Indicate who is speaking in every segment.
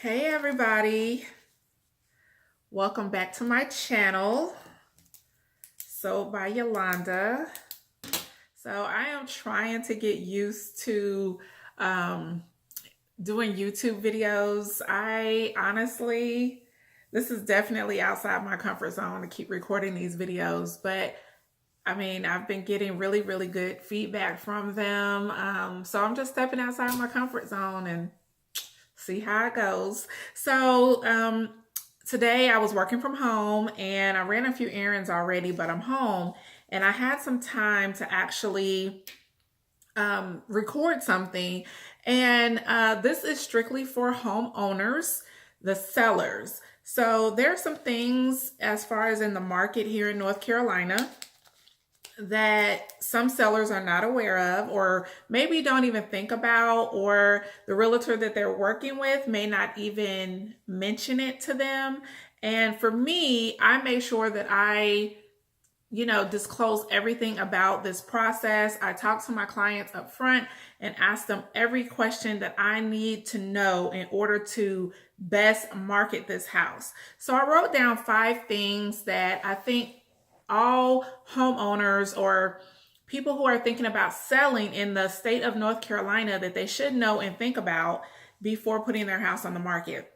Speaker 1: Hey everybody, welcome back to my channel, Sold by Yolanda. So I am trying to get used to um, doing YouTube videos. I honestly, this is definitely outside my comfort zone to keep recording these videos, but I mean, I've been getting really good feedback from them. So I'm just stepping outside my comfort zone and see how it goes. So today I was working from home and I ran a few errands already, but I'm home and I had some time to actually record something. And this is strictly for homeowners, the sellers. So there are some things as far as in the market here in North Carolina that some sellers are not aware of, or maybe don't even think about, or the realtor that they're working with may not even mention it to them. And for me, I make sure that I disclose everything about this process. I talk to my clients up front and ask them every question that I need to know in order to best market this house. So I wrote down 5 things that I think all homeowners or people who are thinking about selling in the state of North Carolina that they should know and think about before putting their house on the market.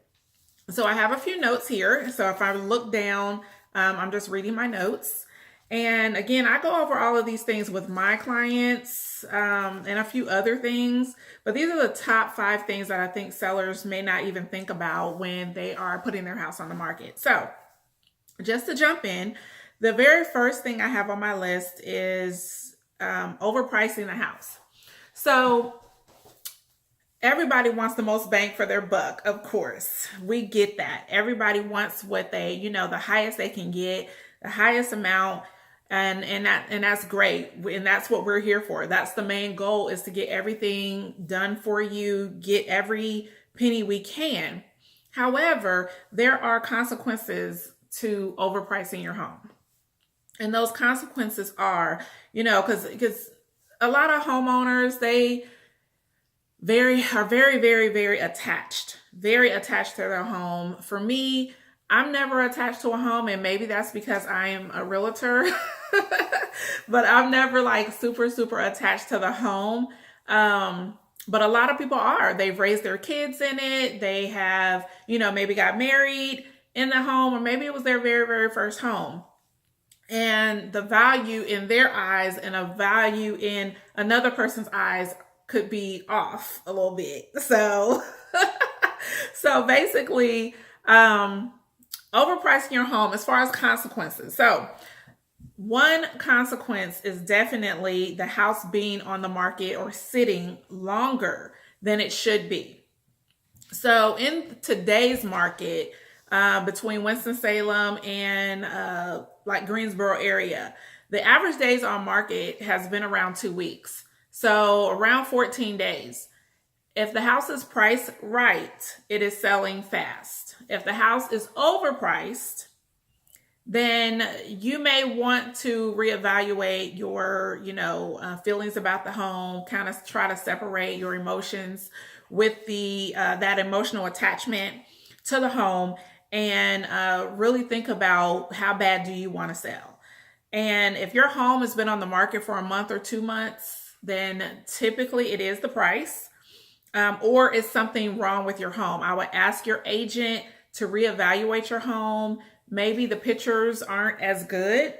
Speaker 1: So I have a few notes here. So if I look down, I'm just reading my notes. And again, I go over all of these things with my clients and a few other things, but these are the top 5 things that I think sellers may not even think about when they are putting their house on the market. So just to jump in, the very first thing I have on my list is overpricing the house. So everybody wants the most bang for their buck, of course. We get that. Everybody wants what they, the highest they can get, the highest amount, and that's great. And that's what we're here for. That's the main goal, is to get everything done for you, get every penny we can. However, there are consequences to overpricing your home. And those consequences are, because a lot of homeowners, they are very attached to their home. For me, I'm never attached to a home, and maybe that's because I am a realtor, but I'm never like super attached to the home. But a lot of people are. They've raised their kids in it. They have, maybe got married in the home, or maybe it was their very first home. And the value in their eyes and a value in another person's eyes could be off a little bit. So, so basically, overpricing your home as far as consequences. So one consequence is definitely the house being on the market or sitting longer than it should be. So in today's market, between Winston-Salem and like Greensboro area, the average days on market has been around 2 weeks. So around 14 days. If the house is priced right, it is selling fast. If the house is overpriced, then you may want to reevaluate your, feelings about the home, kind of try to separate your emotions with the that emotional attachment to the home, and really think about how bad do you want to sell. And if your home has been on the market for a month or 2 months, then typically it is the price, or is something wrong with your home. I would ask your agent to reevaluate your home. Maybe the pictures aren't as good.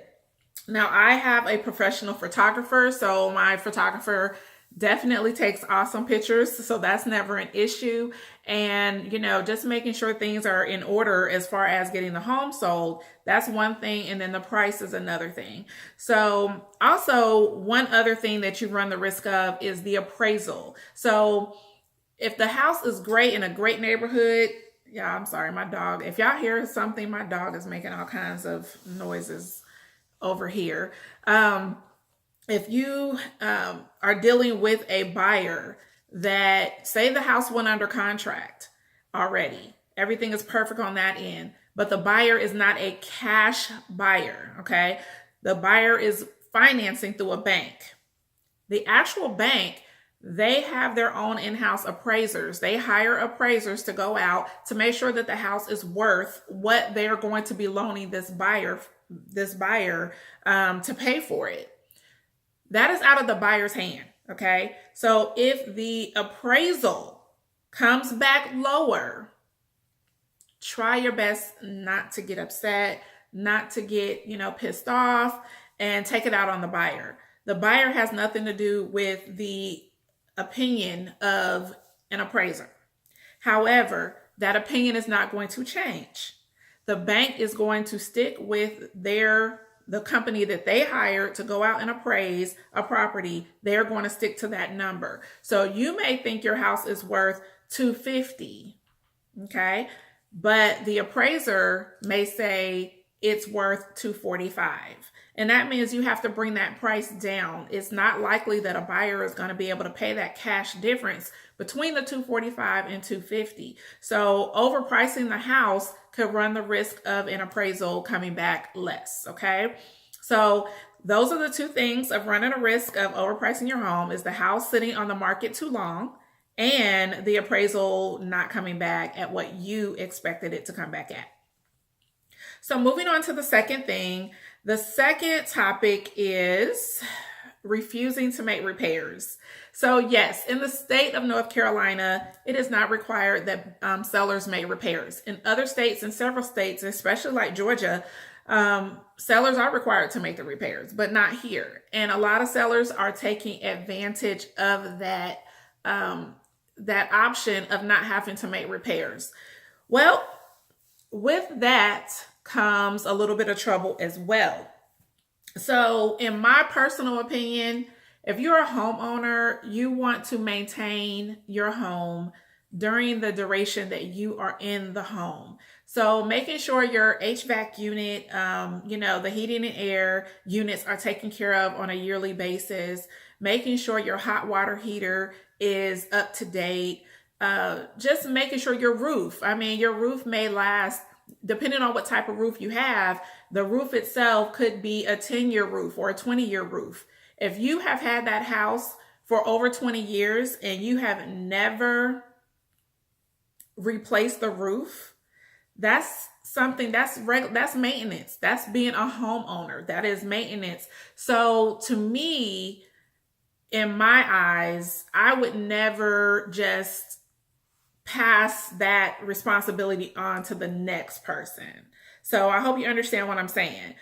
Speaker 1: Now, I have a professional photographer, so my photographer definitely takes awesome pictures, so that's never an issue. And just making sure things are in order as far as getting the home sold, that's one thing, and then the price is another thing. So also, one other thing that you run the risk of is the appraisal. So if the house is great in a great neighborhood, yeah, I'm sorry, my dog, if y'all hear something, my dog is making all kinds of noises over here. If you are dealing with a buyer that, say the house went under contract already, everything is perfect on that end, but the buyer is not a cash buyer, okay? The buyer is financing through a bank. The actual bank, they have their own in-house appraisers. They hire appraisers to go out to make sure that the house is worth what they're going to be loaning this buyer to pay for it. That is out of the buyer's hand. Okay. So if the appraisal comes back lower, try your best not to get upset, not to get, pissed off, and take it out on the buyer. The buyer has nothing to do with the opinion of an appraiser. However, that opinion is not going to change. The bank is going to stick with the company that they hired to go out and appraise a property. They're going to stick to that number. So you may think your house is worth $250, okay? But the appraiser may say it's worth $245. And that means you have to bring that price down. It's not likely that a buyer is going to be able to pay that cash difference between the $245 and $250. So overpricing the house could run the risk of an appraisal coming back less, okay? So those are the two things of running a risk of overpricing your home: is the house sitting on the market too long and the appraisal not coming back at what you expected it to come back at. So moving on to the second thing, the second topic is refusing to make repairs. So yes, in the state of North Carolina, it is not required that sellers make repairs. In other states, in several states, especially like Georgia, sellers are required to make the repairs, but not here. And a lot of sellers are taking advantage of that option of not having to make repairs. Well, with that comes a little bit of trouble as well. So in my personal opinion, if you're a homeowner, you want to maintain your home during the duration that you are in the home. So making sure your HVAC unit, the heating and air units are taken care of on a yearly basis, making sure your hot water heater is up to date, just making sure your roof may last. Depending on what type of roof you have, the roof itself could be a 10-year roof or a 20-year roof. If you have had that house for over 20 years and you have never replaced the roof, that's maintenance. That's being a homeowner. That is maintenance. So to me, in my eyes, I would never just pass that responsibility on to the next person. So I hope you understand what I'm saying.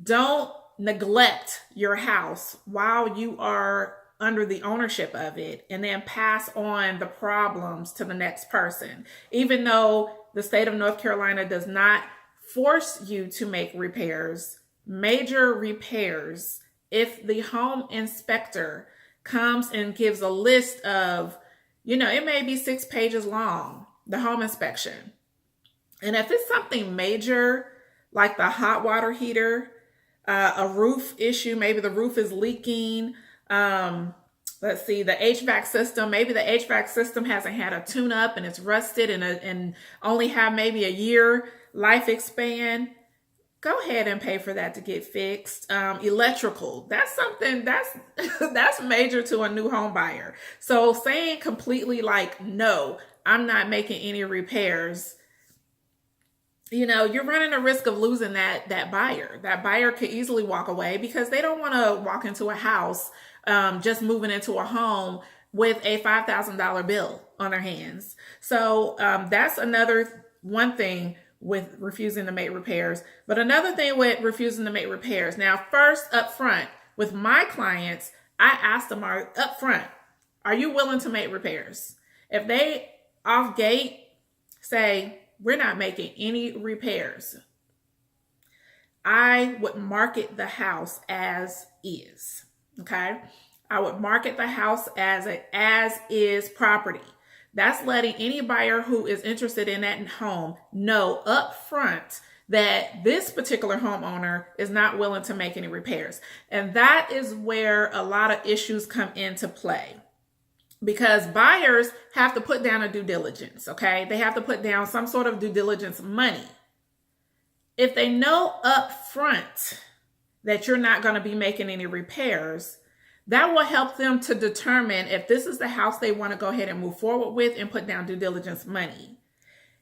Speaker 1: Don't neglect your house while you are under the ownership of it and then pass on the problems to the next person. Even though the state of North Carolina does not force you to make repairs, major repairs, if the home inspector comes and gives a list of, it may be 6 pages long, the home inspection. And if it's something major, like the hot water heater, a roof issue, maybe the roof is leaking, the HVAC system, maybe the HVAC system hasn't had a tune-up and it's rusted and only have maybe a year life span, go ahead and pay for that to get fixed. Electrical, that's something that's major to a new home buyer. So saying completely like, no, I'm not making any repairs, you're running a risk of losing that buyer. That buyer could easily walk away because they don't want to walk into a house, just moving into a home with a $5,000 bill on their hands. So that's one thing with refusing to make repairs. But another thing with refusing to make repairs. Now, first up front, with my clients, I ask them up front, are you willing to make repairs? If they off gate say, we're not making any repairs, I would market the house as is, okay? I would market the house as an as-is property. That's letting any buyer who is interested in that home know up front that this particular homeowner is not willing to make any repairs. And that is where a lot of issues come into play, because buyers have to put down a due diligence, okay? They have to put down some sort of due diligence money. If they know up front that you're not going to be making any repairs, That will help them to determine if this is the house they want to go ahead and move forward with and put down due diligence money.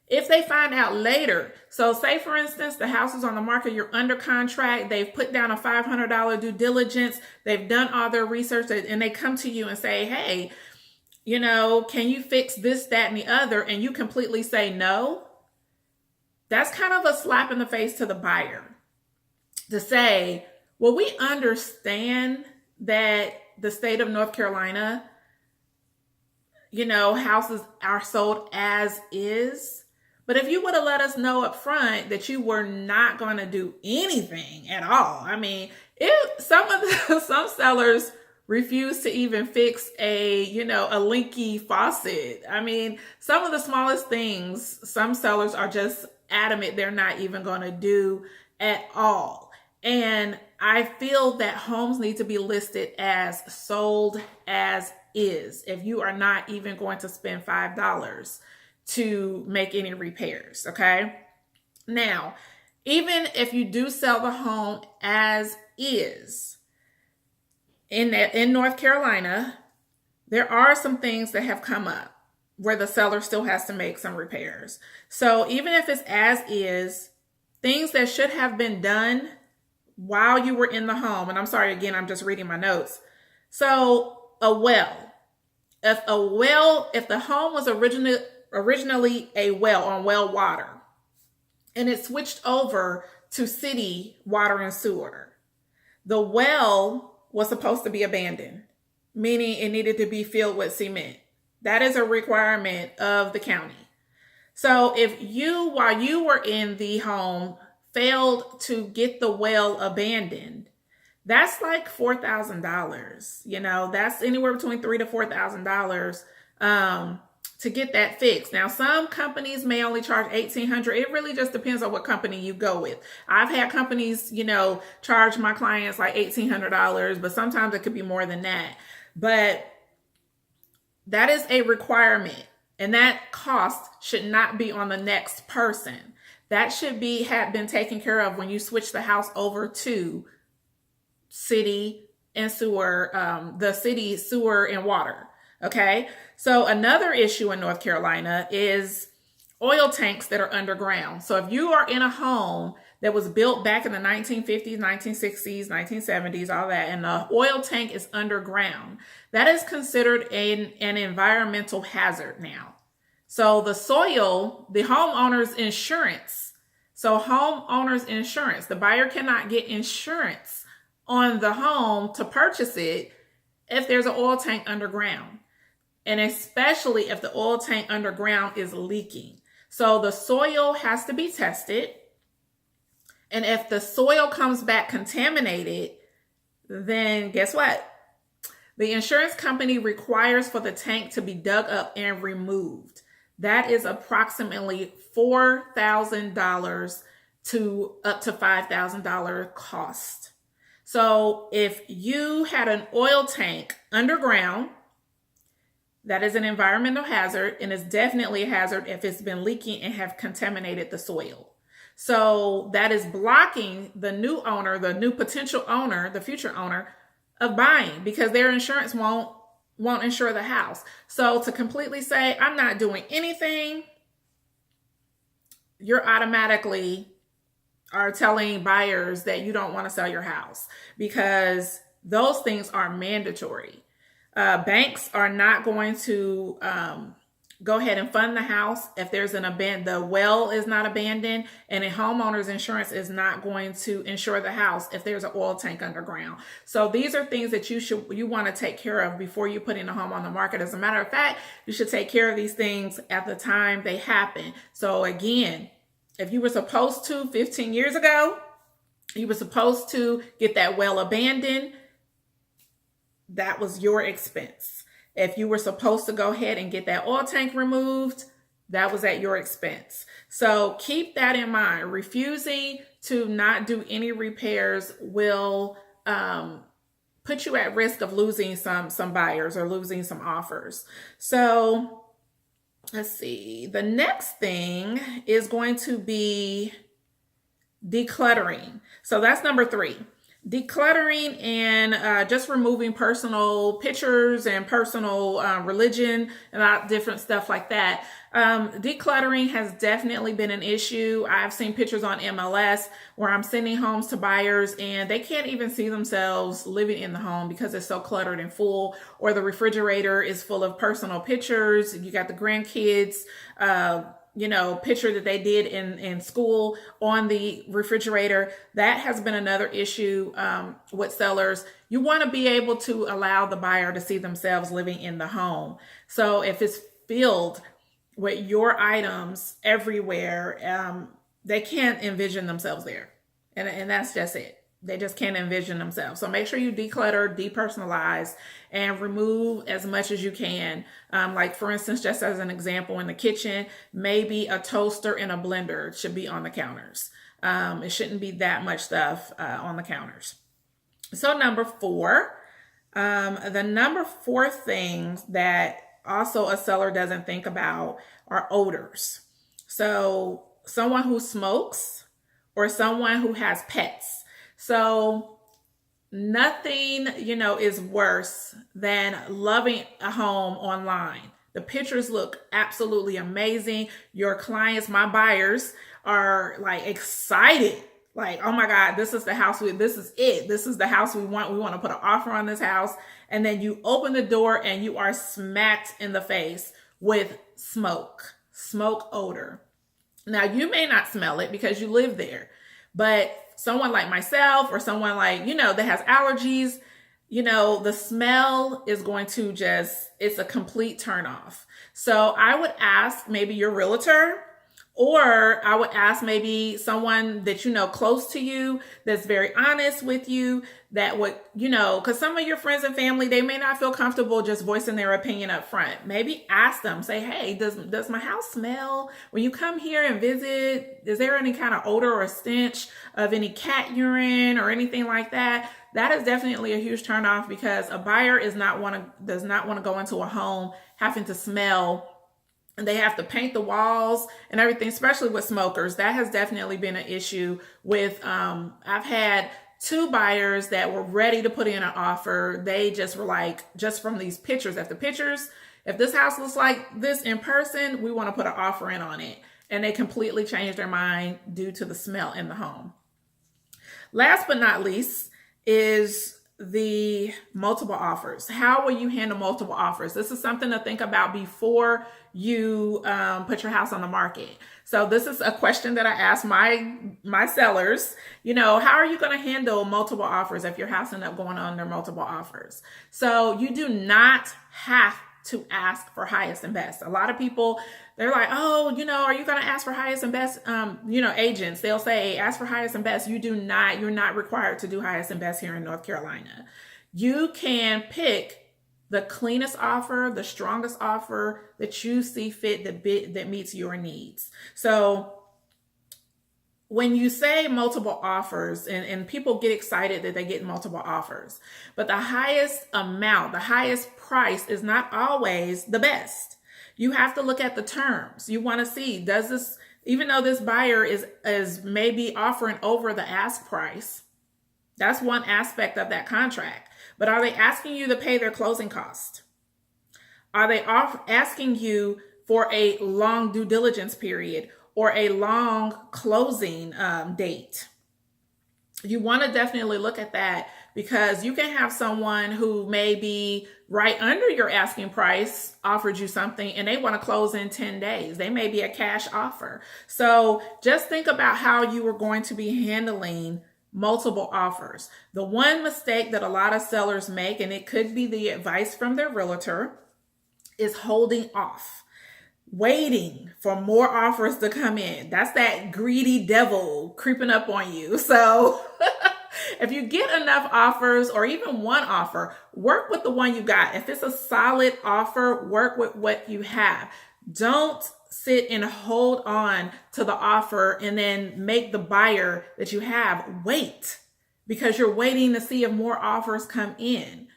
Speaker 1: If they find out later, so say for instance, the house is on the market, you're under contract, they've put down a $500 due diligence, they've done all their research, and they come to you and say, hey, you know, can you fix this, that, and the other? And you completely say no. That's kind of a slap in the face to the buyer to say, well, we understand that the state of North Carolina, you know, houses are sold as is. But if you would have let us know up front that you were not going to do anything at all, I mean, if some sellers refuse to even fix a leaky faucet. I mean, some of the smallest things, some sellers are just adamant they're not even going to do at all. And I feel that homes need to be listed as sold as is if you are not even going to spend $5 to make any repairs, okay? Now, even if you do sell the home as is, in North Carolina, there are some things that have come up where the seller still has to make some repairs. So even if it's as is, things that should have been done while you were in the home, and I'm sorry, again, I'm just reading my notes. So a well, if the home was originally a well on well water, and it switched over to city water and sewer, the well was supposed to be abandoned, meaning it needed to be filled with cement. That is a requirement of the county. So if you, while you were in the home, failed to get the well abandoned, that's like $4,000. You know, that's anywhere between $3,000 to $4,000 to get that fixed. Now, some companies may only charge $1,800. It really just depends on what company you go with. I've had companies, you know, charge my clients like $1,800, but sometimes it could be more than that. But that is a requirement, and that cost should not be on the next person. That should have been taken care of when you switch the house over to city and sewer, the city sewer and water. Okay. So another issue in North Carolina is oil tanks that are underground. So if you are in a home that was built back in the 1950s, 1960s, 1970s, all that, and the oil tank is underground, that is considered an environmental hazard now. So the soil, the homeowner's insurance. So homeowner's insurance, the buyer cannot get insurance on the home to purchase it if there's an oil tank underground. And especially if the oil tank underground is leaking. So the soil has to be tested. And if the soil comes back contaminated, then guess what? The insurance company requires for the tank to be dug up and removed. That is approximately $4,000 to up to $5,000 cost. So if you had an oil tank underground, that is an environmental hazard, and it's definitely a hazard if it's been leaking and have contaminated the soil. So that is blocking the new owner, the new potential owner, the future owner of buying, because their insurance won't insure the house. So to completely say, I'm not doing anything, you're automatically are telling buyers that you don't want to sell your house, because those things are mandatory. Banks are not going to go ahead and fund the house if there's the well is not abandoned, and a homeowner's insurance is not going to insure the house if there's an oil tank underground. So these are things that you want to take care of before you put in a home on the market. As a matter of fact, you should take care of these things at the time they happen. So again, if you were supposed to 15 years ago, you were supposed to get that well abandoned, that was your expense. If you were supposed to go ahead and get that oil tank removed, that was at your expense. So keep that in mind. Refusing to not do any repairs will put you at risk of losing some buyers or losing some offers. So let's see. The next thing is going to be decluttering. So that's number 3. Decluttering and just removing personal pictures and personal religion and all different stuff like that. Decluttering has definitely been an issue. I've seen pictures on MLS where I'm sending homes to buyers and they can't even see themselves living in the home because it's so cluttered and full, or the refrigerator is full of personal pictures. You got the grandkids, picture that they did in school on the refrigerator. That has been another issue with sellers. You want to be able to allow the buyer to see themselves living in the home. So if it's filled with your items everywhere, they can't envision themselves there. And that's just it. They just can't envision themselves. So make sure you declutter, depersonalize, and remove as much as you can. Like for instance, just as an example, in the kitchen, maybe a toaster and a blender should be on the counters. It shouldn't be that much stuff on the counters. So number 4, the number 4 things that also a seller doesn't think about are odors. So someone who smokes or someone who has pets. So nothing, is worse than loving a home online. The pictures look absolutely amazing. Your clients, my buyers, are like excited. Like, oh my God, this is the house. This is it. This is the house we want. We want to put an offer on this house. And then you open the door and you are smacked in the face with smoke odor. Now, you may not smell it because you live there, but someone like myself or someone like, that has allergies, the smell is going to it's a complete turn off. So I would ask maybe your realtor, or I would ask maybe someone that close to you that's very honest with you, that would, because some of your friends and family, they may not feel comfortable just voicing their opinion up front. Maybe ask them, say, hey, does my house smell? When you come here and visit, is there any kind of odor or stench of any cat urine or anything like that? That is definitely a huge turnoff, because a buyer does not want to go into a home having to smell, and they have to paint the walls and everything, especially with smokers. That has definitely been an issue with, I've had 2 buyers that were ready to put in an offer. They just were like, just from these pictures, if this house looks like this in person, we want to put an offer in on it. And they completely changed their mind due to the smell in the home. Last but not least is the multiple offers. How will you handle multiple offers? This is something to think about before you put your house on the market. So this is a question that I ask my sellers. How are you going to handle multiple offers if your house ends up going under multiple offers? So you do not have to ask for highest and best. A lot of people, they're like, oh, are you going to ask for highest and best? Agents, they'll say, ask for highest and best. You're not required to do highest and best here in North Carolina. You can pick the cleanest offer, the strongest offer that you see fit, that meets your needs. So when you say multiple offers, and people get excited that they get multiple offers, but the highest amount, the highest price is not always the best. You have to look at the terms. You want to see, does this, even though this buyer is maybe offering over the ask price, that's one aspect of that contract. But are they asking you to pay their closing cost? Are they asking you for a long due diligence period or a long closing date? You want to definitely look at that, because you can have someone who may be right under your asking price offered you something and they want to close in 10 days. They may be a cash offer. So just think about how you are going to be handling multiple offers. The one mistake that a lot of sellers make, and it could be the advice from their realtor, is holding off, waiting for more offers to come in. That's that greedy devil creeping up on you. So if you get enough offers, or even one offer, work with the one you got. If it's a solid offer, work with what you have. Don't sit and hold on to the offer and then make the buyer that you have wait, because you're waiting to see if more offers come in.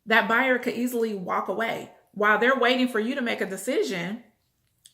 Speaker 1: That buyer could easily walk away while they're waiting for you to make a decision.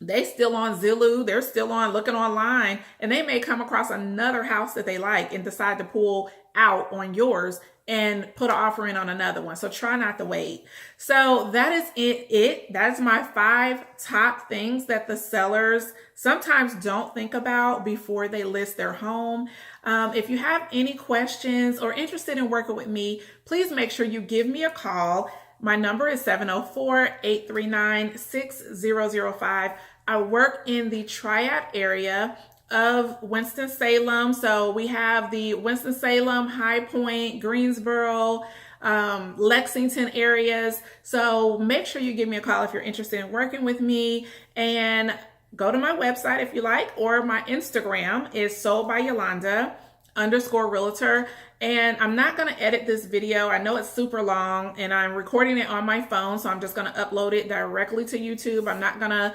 Speaker 1: they still on Zillow, they're still on looking online, and they may come across another house that they like and decide to pull out on yours and put an offer in on another one. So try not to wait. So that is it. That's my 5 top things that the sellers sometimes don't think about before they list their home. If you have any questions or interested in working with me, please make sure you give me a call. My number is 704-839-6005. I work in the Triad area of Winston-Salem. So we have the Winston-Salem, High Point, Greensboro, Lexington areas. So make sure you give me a call if you're interested in working with me, and go to my website if you like, or my Instagram is Soldbyyolanda_realtor. And I'm not going to edit this video. I know it's super long and I'm recording it on my phone, so I'm just going to upload it directly to YouTube. I'm not going to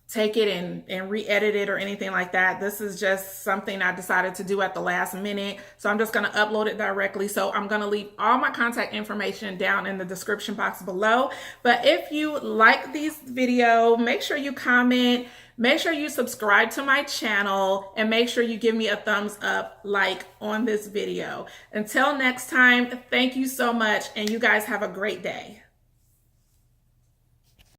Speaker 1: take it and re-edit it or anything like that. This is just something I decided to do at the last minute. So I'm just going to upload it directly. So I'm going to leave all my contact information down in the description box below. But if you like this video, make sure you comment, make sure you subscribe to my channel, and make sure you give me a thumbs up like on this video. Until next time, thank you so much, and you guys have a great day.